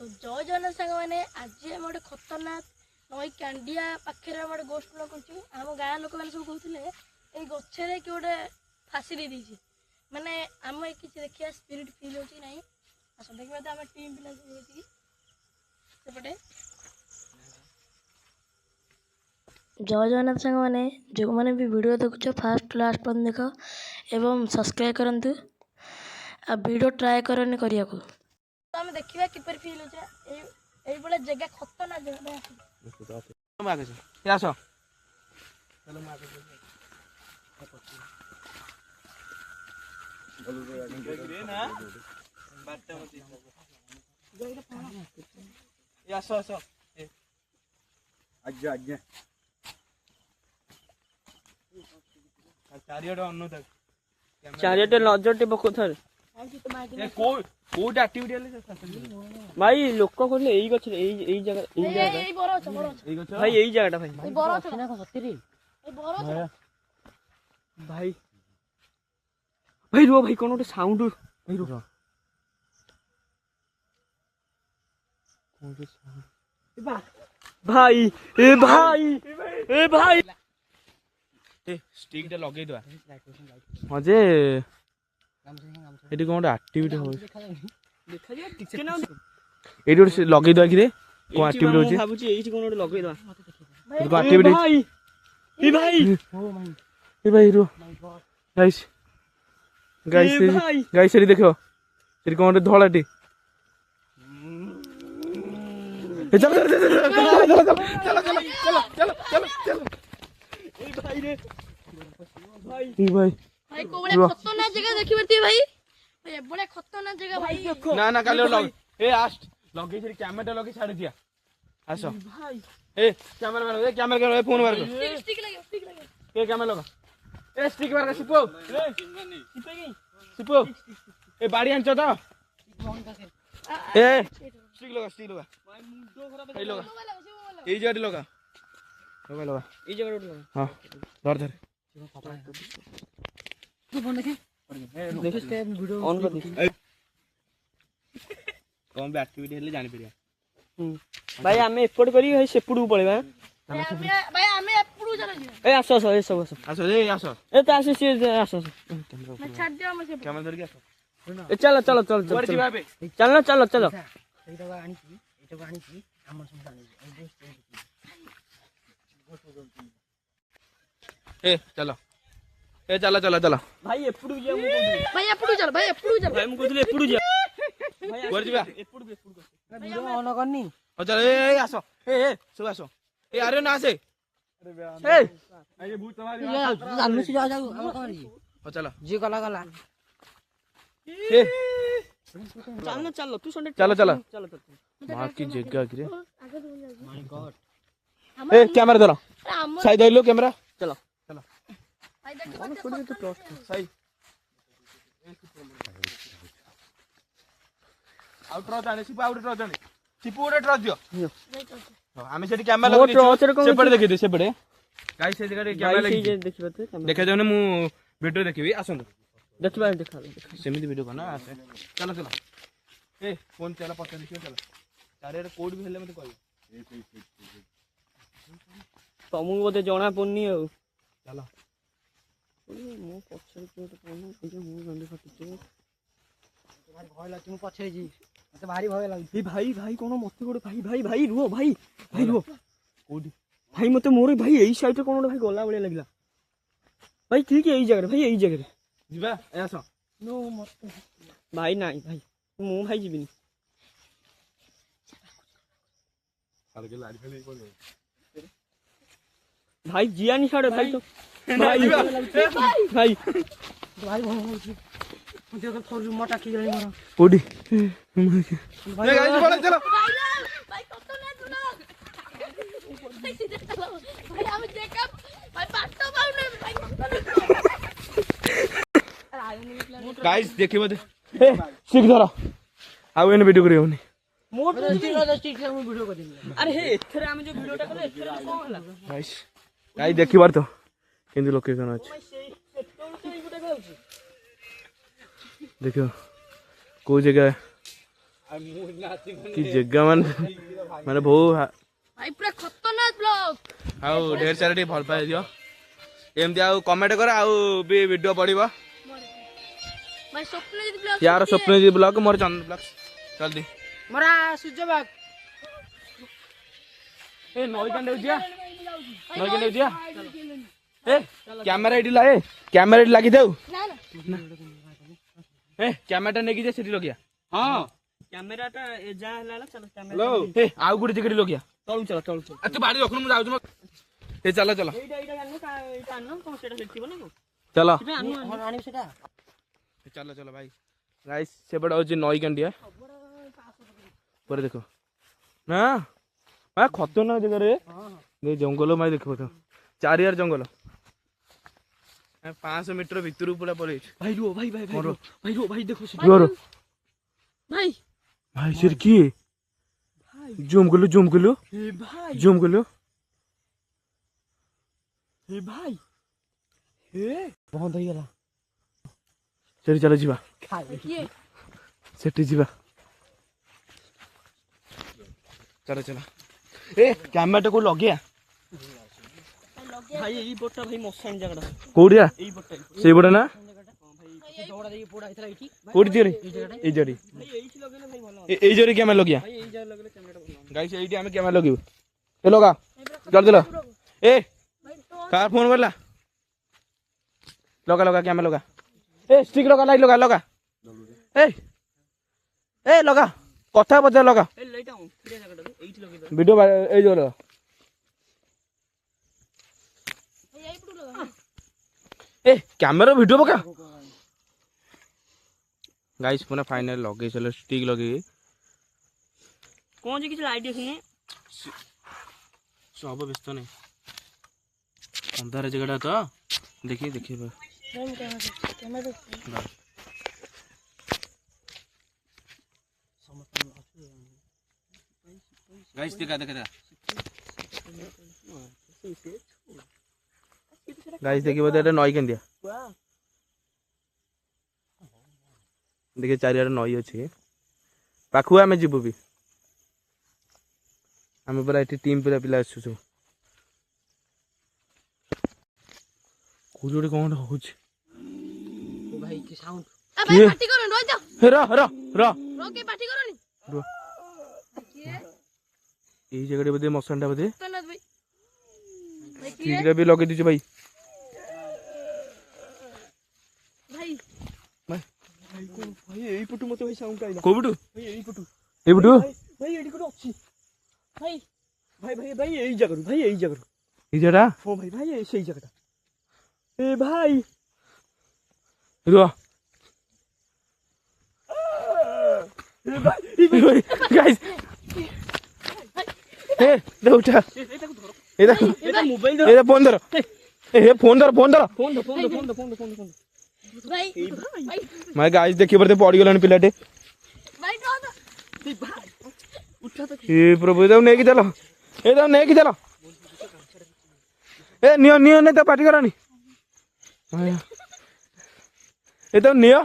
जय जगन्नाथ सांग मैंने आज आम गोटे खतरनाक नई कांडिया पाखे गोटे गोष्ठ कर आम गाँ लोक मैंने सब कहते ये गचर कि गोटे फाँसी दे दीजिए माने आम किसी देखिए स्पिरिट फिल हो ना आस देखा तो आम टीम पिला सेपटे जय जगन्नाथ सांग मैंने जो मैंने भी वीडियो देखुच फास्ट लास्ट पर्यटन देख एवं सब्सक्राइब करंतु आ वीडियो ट्राए करने करिया को तो हम देखिबा किपर फील होचे एई बळे जगह खतरनाक जगह आगे से क्या सो चलो मार दे ना बात मत या सो आज्ञा आज्ञा चारियाडे अन्न तक चारियाडे नजरटे पको थर ए कोड एक्टिविटी हेले भाई लोक कहले एई गछ एई जगह एई बरो छ भाई एई जगहटा भाई एई बरो छ ना सत्तरी एई बरो छ भाई भाई रो भाई कोन साउंड भाई रो भाई ए भाई ए भाई ए स्टिक टा लगे दवा हां जे एटी कोन एक्टिविटी हो देखा जे टिके ना एटी लगे दवा कि रे को एक्टिविटी हो जे भाबुची एठी कोन लगे दवा को एक्टिविटी भाई ए भाई ए भाई रो गाइस गाइस रे देखो एटी कोन धोलाटी चलो चलो ए भाई रे भाई भाई भाई को बड़े खतरनाक जगह देखि बती भाई भाई बड़े खतरनाक जगह भाई ना ना काले लग ए आस्ट लगे छे कैमरा लगे छाड़ दिया आसो भाई ए कैमरा मार ए कैमरा कर फोन मार स्टिक लगे ए कैमरा लगा ए स्टिक मार सिपो ए सिपो ए बाड़ी आनछ तो ए स्टिक लगा भाई मुंडो खराब है लगा ए जड़ी लगा लगा ए जगह लगा हां धर तू फोन देखे देखे स्टे वीडियो ऑन कर दे कौन भी एक्टिविटी हेले जानि परिया भाई हमें एफोर्ड करी भाई सेपुडू पळेबा भाई हमें एपुडू चला जी ए आसो ए सब आसो ए त आसो से आसो मैं छाड़ दिया मुझे कैमरा धर के आसो ए चलो चलो एटा आनी छी हमर संग आनी ए चलो भाई एपुडू जे मु कहू भाई एपुडू चल भाई मु कहू एपुडू जे भाई कर जीवा एपुडू वीडियो ऑन करनी ओ चल ए आसो ए सब आसो ए अरे ना से ए आगे भूत तुम्हारी जानू से जाओ हम करी ओ चलो जी गला ए चलो तू संडे चलो मां की जगह की रे आगे दूर जा माय गॉड ए कैमरा धरो साइड ले लो कैमरा चलो भाई देख कौन छोड़ दे तो ट्रस्ट सही आउटरो जाने सिपो आउटरो जाने सिपो उडे ट्रस्ट दियो आमे सेठी कैमरा लगे से पड़े देखि दे से पड़े गाइस से जगह कैमरा लगे देखिबा तो देखा जाने मु वीडियो देखिबी आसंतु देखिबा सेमिति वीडियो बना आसे चलो ए फोन चला पता देखियो चलो चारे कोड भी हेले मते कहू तमु बोते जणा पन्नी आ चलो मो पछर के तो कोन ए जे मु गंदे फटिचे भारी भय लागती मु पछे जी मते भारी भय लागती ए भाई कोन मते गोटे भाई रुओ भाई रुओ कोडी भाई मते मोर भाई एई साइड कोन भाई गोला बळे लागला भाई ठीक है एई जगह जीवा ए आसो नो मत भाई नाही भाई मु भाई जीबिनी आगे लाड़ी फेले कोन भाई जियानी छाड़े भाई तो भाई भाई भय होची मुझे को थोड़ी मोटा की गली मारो कोडी ए गाइस बोले चलो भाई खतरनाक सुनो भाई सीधे चलो भाई हम चेकअप भाई पाटो पाउने भाई गाइस देखिबो दे ए सिक धरो आउ एने वीडियो करियो नि मोर तो स्टिक से मु वीडियो कर दिनी अरे हे एथरे हम जो वीडियोटा करे एथरे कोन हला गाइस देखिबार तो केंदी लोकेशन अछि देखियो को जगह कि जगह माने बहु भाई पूरा खतरनाक ब्लॉग आउ ढेर सारा टी भल पाई दियो एमती आउ कमेंट कर आउ भी वीडियो पड़िबो भाई स्वप्नजीत ब्लॉग यार स्वप्नजीत ब्लॉग मोर चंदन ब्लॉग जल्दी मरा सूर्य बाग ए नई कंडे उजिया नई कंडे उजिया ए कैमरा एडी ला ए कैमरा एडी लागि देउ ना ना ए कैमरा नेकी जे सेठी लगिया हां कैमराटा जा हला चलो कैमरा हेलो ए आउ गुडी जिकडी लगिया चल चल चल आ तू बाड़ी रखनु मु जाउ ए चलो चलो एटा आनो कोन सेटा सेटिबो ना को चलो आनी सेटा चलो चलो भाई गाइस से बड़ा हो नई कंडिया पर देखो ना आ खतरनाक जगह रे ये जंगल माई देखो तो चारियार जंगल 500 मीटर भीतर पूरा पड़े भाई रो भाई भाई भाई रो भाई देखो जोरो भाई भाई सिर की जूम कर लो ए भाई जूम कर लो ए भाई ए बंद हो गला सेठी चलो जीवा देखिए सेठी जीवा चलो चलो ए कैमरा को लगिया भाई एई बोटा भाई मसान जगड़ा कोडिया एई बोटा से बड़ा ना दौड़ा देई पोड़ा इतला इठी कोडी जड़ी ए जड़ी भाई एई लगेले भाई भलो ए जड़ी कैमरा लगिया भाई एई जा लगेले कैमरा भलो गाइस एडी हम कैमरा लगियो ए लगा जल्दी लो ए कार फोन करला लगा लगा कैमरा लगा ए स्टिक लगा लाइट लगा लगा ए लगा कथा बजा लगा ए लइटा फिरे जगड़ा एई लगे वीडियो ए जो लगा भाई यही पड़ू लगा ए कैमरा वीडियो पका गाइस पुना फाइनल लगे चलो स्टिक लगे कोन जे किछ आईडिया सुने सब व्यस्त नहीं अंधार जगह तो देखिए देखिए कैमरा गाइस देखा देखा गाइस देखिए बोलते এটা নয় কেন দিয়া देखिए चारियार नई अच्छे पाखु आम जीवु भी आम पूरा ये टीम पूरा पिला आसु सब कौन गोटे कौन हो भाई की साउंड भाई किए? पार्टी करो रोज जाओ र के पार्टी करो नी ये जगह बोधे मसान बोधे तो ना भाई भाई ठीक भी लगे दीजिए भाई भाई भाई एई पटु मते भाई साउंड आइला कोबुटू भाई एई पटु ए बुटू भाई एडी को अछि भाई भाई भाई भाई एई जगह भाई एई जगह ये जरा ओ भाई भाई एई सही जगह ए भाई रो गाइस ए दे उठा ए दे एटा मोबाइल ए दे फोन धर ए फोन धर फोन दो भाई भाई मैं गाइस देखि परते पड़ी गलन पिलाटे भाई तो भाई उठा तो ए प्रभु दाऊ नेकी चलो ए दाऊ नेकी चलो ए नियो नियो ने तो पार्टी करानी ए तो नियो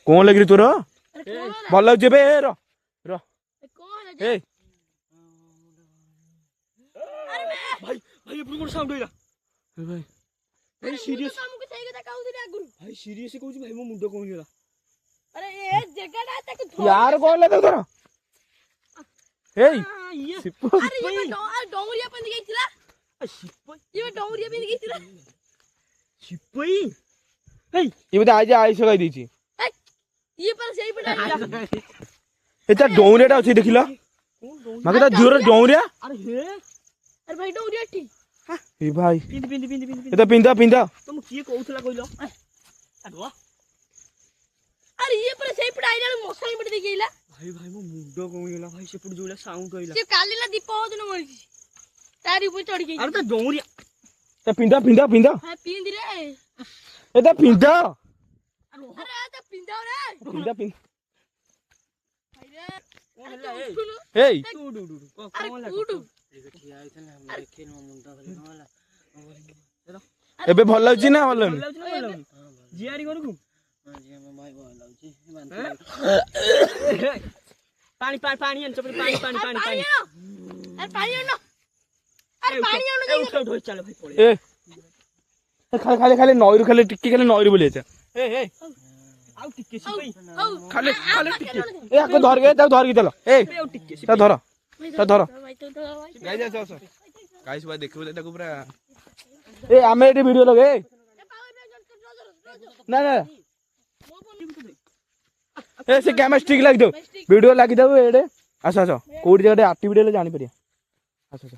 कौन लगी तोर अरे कौन है भल लगे बे रो रो कौन है ए भाई भाई ए पुरो साउंड आइला भाई भाई सीरियस हमको सही କଥା कहउଥିଲି ଆଗୁରୁ भाई सीरियस कहू भाई मो मुंड कोन गेला अरे ए जगहटा ताको यार कौन ले तोर ए ये सिप्पू अरे ये डोंगरिया पिंद गईथिला सिपई ये डोंगरिया पिंद गईथिला सिपई हे ये बता आज आई सगाई दीची ये पर सही पड़ा एता डौरियाटा अछि देखिला माके ता जोर डौरिया अरे हे अरे भाई डोंगरिया ठीक ए भाई पिंद पिंद पिंद पिंद एता पिंदा पिंदा तुम किए कहउथला कइलो अरे अरे ये पर सही पड़ा आइला मसाई पड़ गईला भाई भाई मो मुंड कोन गेला भाई से पुरो जोला साउंड आइला से कालीला दीप होदन मरजी तारी ऊपर चढ़ गई अरे तो डोंगरिया ता पिंदा पिंदा पिंदा हां पिंद रे एता पिंदा अरे तो पिंदा रे पिंदा पिंदा भाई रे होला ए ए टू डू डू अरे कोन कूटू ठिया आइथला हम देखे न मुंडा खाली होला एबे भल लागी ना भल जियारी करू ପାଣି ପାଣି ପାଣି ଆଣିଛ ପାଣି ପାଣି ପାଣି ପାଣି ପାଣି ଆଣ ଆରେ ପାଣି ଆଣ ଆରେ ପାଣି ଆଣ ଉଠ ଉଠ ଚାଲ ଭାଇ ପଳେଇ ଏ ଖାଲି ଖାଲି ଖାଲି ନଈରୁ ଖାଲି ଟିକେ ଖାଲି ନଈରୁ ବୁଲି ଯାଇଛ ଏ ଏ ଆଉ ଟିକେ ସିପାଇ ହଉ ଖାଲି ଖାଲି ଟିକେ ଏ ଆକୁ ଧରିକି ତାକୁ ଧରିକି ଚାଲ ଏ ଆଉ ଟିକେ ତାକୁ ଧର ତାକୁ ଧର ଭାଇ ତ ଭାଇ ଗାଇସ୍ ଆସ ଆସ ଗାଇସ୍ ଭାଇ ଦେଖିବୁ ତାକୁ ପୁରା ଏ ଆମେ ଏଠି ଭିଡିଓ ଲଗେଇ ନା ନା ଏ ସେ କ୍ୟାମେରା ଷ୍ଟିକ୍ ଲାଗିଥାଉ ଭିଡିଓ ଲାଗିଥାଉ ଏଡେ ଆସ ଆସ କୋଉଠି ଜାଗାରେ ଆକ୍ଟିଭିଟି ହେଲେ ଜାଣିପାରିବା ଆସ ଆସ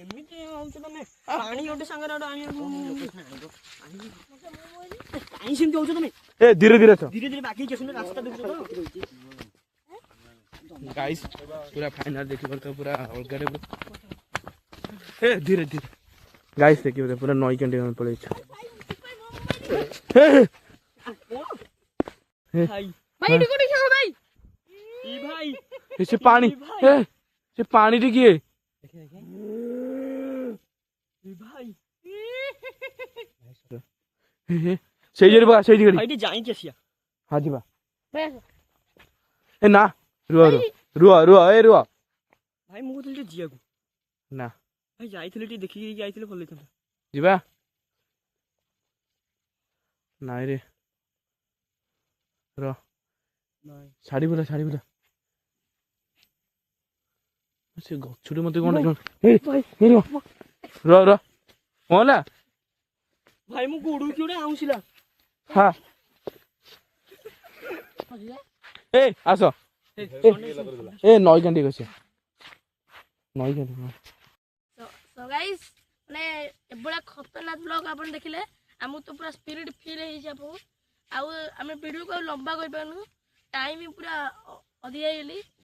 ଏମିତି ହଉଛ ତମେ ପାଣି ଗୋଟେ ସାଙ୍ଗରେ ଗୋଟେ ଆଣିବାକୁ କାହିଁ ସେମିତି ହଉଛ ତମେ ଏ ଧୀରେ ଧୀରେ ଆସ ଧୀରେ ଧୀରେ ବାକି ଆସୁନ ରାସ୍ତା ଦେଖୁଛ ତ गाइस पूरा फाइनल देखिए तो पूरा अलगारे ए धीरे धीरे गाइस देखिए पूरा नई कैंडी में पड़े भाई भाई टिको टिको भाई ई भाई से पानी ए से पानी टिके ई भाई सही जरी बा सही जरी भाई टी जाई केसिया हां जी बा भाई ए ना रुआ रुआ रुआ ए रुआ भाई मु कहली जिया को ना भाई जाइथिले टी देखि जाइथिले भल लैथन जीवा नाइ रे रो नाइ साड़ी बोला से गछुरे मते कोन ए भाई रो रो रो होला भाई मु गोडू किउडे आउसिला हां ए आसो ए नई कैंडी कसे नई कैंडी सो गाइस माने एबड़ा खतरनाक ब्लॉग आपण देखिले हमु तो पूरा स्पिरिट फील हे छै आपको आउ हमें वीडियो को लंबा कर पानु टाइम पूरा अधिया गेली